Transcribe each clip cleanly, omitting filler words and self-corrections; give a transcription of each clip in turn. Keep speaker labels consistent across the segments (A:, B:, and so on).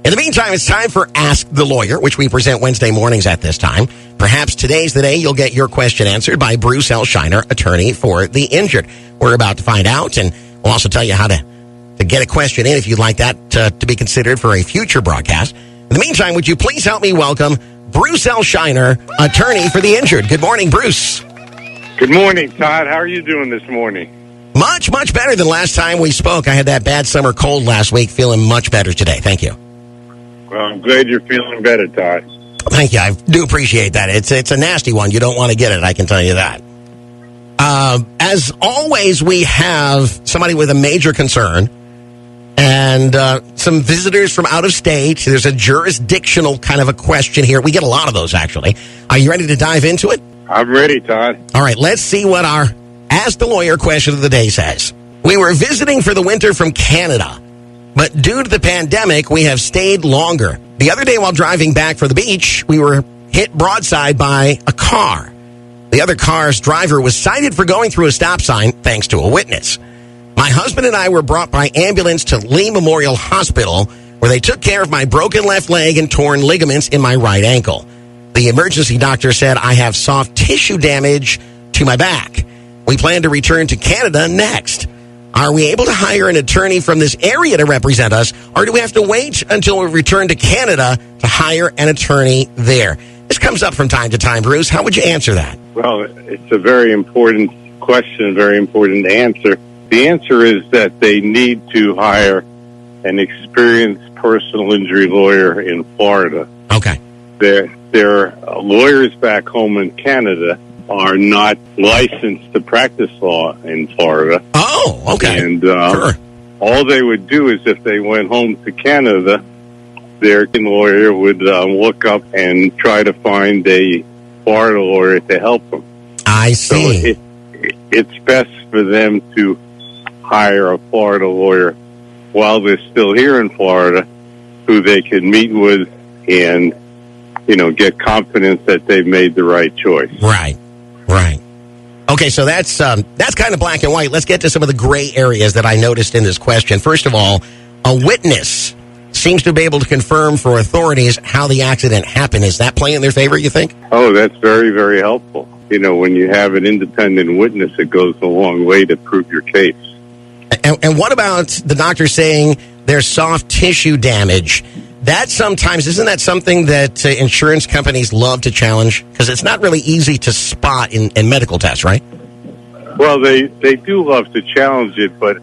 A: In the meantime, it's time for Ask the Lawyer, which we present Wednesday mornings at this time. Perhaps today's the day you'll get your question answered by Bruce L. Scheiner, attorney for the injured. We're about to find out, and we'll also tell you how to get a question in if you'd like that to be considered for a future broadcast. In the meantime, would you please help me welcome Bruce L. Scheiner, attorney for the injured. Good morning, Bruce.
B: Good morning, Todd. How are you doing this morning?
A: Much, much better than last time we spoke. I had that bad summer cold last week. Feeling much better today. Thank you.
B: Well, I'm glad you're feeling better, Todd.
A: Thank you. I do appreciate that. It's a nasty one. You don't want to get it, I can tell you that. As always, we have somebody with a major concern and some visitors from out of state. There's a jurisdictional kind of a question here. We get a lot of those, actually. Are you ready to dive into it?
B: I'm ready, Todd.
A: All right, let's see what our Ask the Lawyer question of the day says. We were visiting for the winter from Canada, but due to the pandemic, we have stayed longer. The other day while driving back from the beach, we were hit broadside by a car. The other car's driver was cited for going through a stop sign thanks to a witness. My husband and I were brought by ambulance to Lee Memorial Hospital, where they took care of my broken left leg and torn ligaments in my right ankle. The emergency doctor said I have soft tissue damage to my back. We plan to return to Canada next. Are we able to hire an attorney from this area to represent us, or do we have to wait until we return to Canada to hire an attorney there? This comes up from time to time, Bruce. How would you answer that?
B: Well, it's a very important question, very important answer. The answer is that they need to hire an experienced personal injury lawyer in Florida.
A: Okay.
B: Their lawyers back home in Canada are not licensed to practice law in Florida.
A: Oh, okay.
B: And
A: sure.
B: All they would do is if they went home to Canada, their lawyer would look up and try to find a Florida lawyer to help them.
A: I see.
B: So it's best for them to hire a Florida lawyer while they're still here in Florida, who they can meet with and, get confidence that they've made the right choice.
A: Right. Okay, so that's kind of black and white. Let's get to some of the gray areas that I noticed in this question. First of all, a witness seems to be able to confirm for authorities how the accident happened. Is that playing in their favor, you think?
B: Oh, that's very, very helpful. When you have an independent witness, it goes a long way to prove your case.
A: And what about the doctor saying there's soft tissue damage? That sometimes, isn't that something that insurance companies love to challenge? Because it's not really easy to spot in medical tests, right?
B: Well, they do love to challenge it, but,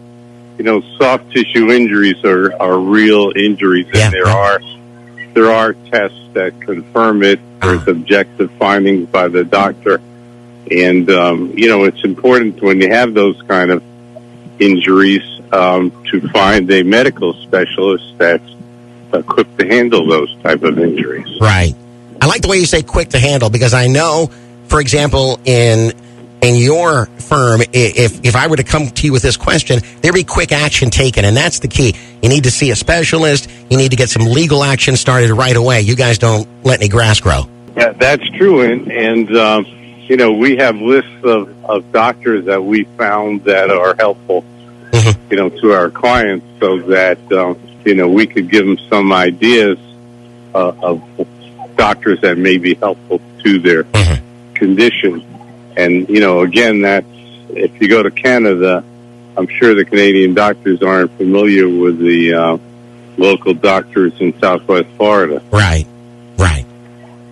B: soft tissue injuries are real injuries, and there are tests that confirm it. There's objective findings by the doctor. And, it's important when you have those kind of injuries to find a medical specialist that's equipped to handle those type of injuries.
A: Right. I like the way you say quick to handle, because I know, for example, in your firm, if I were to come to you with this question, there'd be quick action taken, and that's the key. You need to see a specialist. You need to get some legal action started right away. You guys don't let any grass grow.
B: Yeah, that's true, and we have lists of doctors that we found that are helpful, to our clients, so that we could give them some ideas of doctors that may be helpful to their condition. And, again, that's, if you go to Canada, I'm sure the Canadian doctors aren't familiar with the local doctors in Southwest Florida.
A: Right.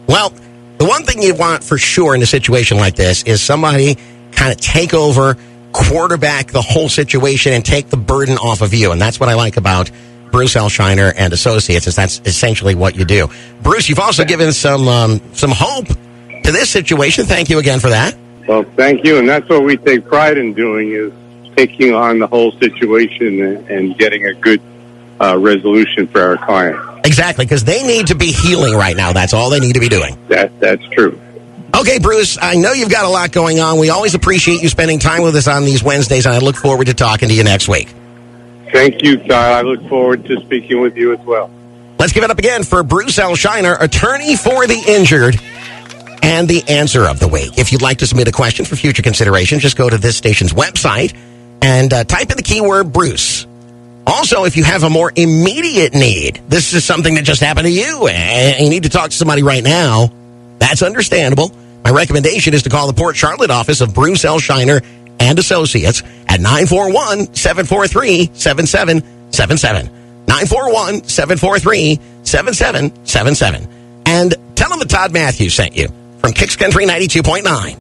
A: Well, the one thing you want for sure in a situation like this is somebody kind of take over, quarterback the whole situation, and take the burden off of you. And that's what I like about Bruce L. Scheiner and Associates, is that's essentially what you do. Bruce, you've also given some hope to this situation. Thank you again for that.
B: Well, thank you. And that's what we take pride in doing, is taking on the whole situation and getting a good resolution for our clients.
A: Exactly, because they need to be healing right now. That's all they need to be doing.
B: That's true.
A: Okay, Bruce, I know you've got a lot going on. We always appreciate you spending time with us on these Wednesdays, and I look forward to talking to you next week.
B: Thank you, Todd. I look forward to speaking with you as well.
A: Let's give it up again for Bruce L. Scheiner, attorney for the injured, and the answer of the week. If you'd like to submit a question for future consideration, just go to this station's website and type in the keyword Bruce. Also, if you have a more immediate need, this is something that just happened to you, and you need to talk to somebody right now, that's understandable. My recommendation is to call the Port Charlotte office of Bruce L. Scheiner and Associates at 941-743-7777. 941-743-7777. And tell them that Todd Matthews sent you from Kicks Country 92.9.